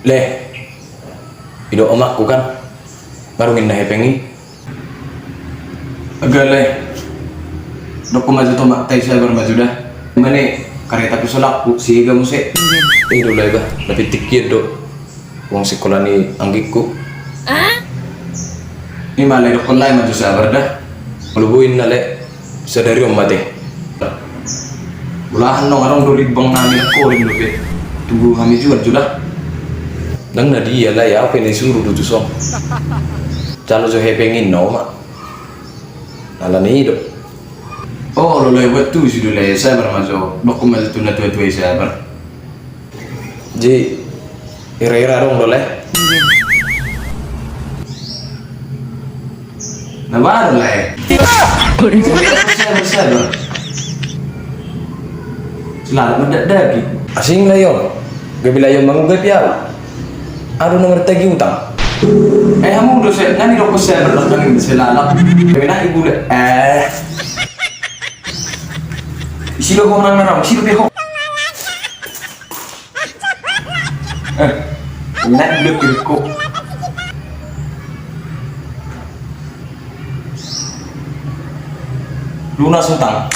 Le, ido omakku kan, ngarungin na hepengi. Agak le, doko maju to mak tay saya maju dah. Mane kareta kusolakku siga muse. Ido le ba, tapi tikir do. Wong sekolah ni anggikku. Ini malah doko lai maju sabar dah. Melubuin na le, sadari om mate. Bulahan nong arong dolit bang namin ko rin dobe. Tunggu kami jual sudah. Nang na dia lah ya apa yang disuruh tuh som. Calo so hepengin no mak. Nala ni do. Oh lo lewat tu sudah le sabar mazo. Dok mazo tu na tu sabar. Ji ira-ira dong do le. Na baru le. Sabar. Selalu mendadak asing lah yo. Gabila yo mangugay piaw. Ano nang ngertagi utang? Kamu udah saya ngani rokok saya berlakang ini saya lalap. Kemana ibu le? Silo ko nang naram, silo ko. Nak dulu ko. Lunas utang.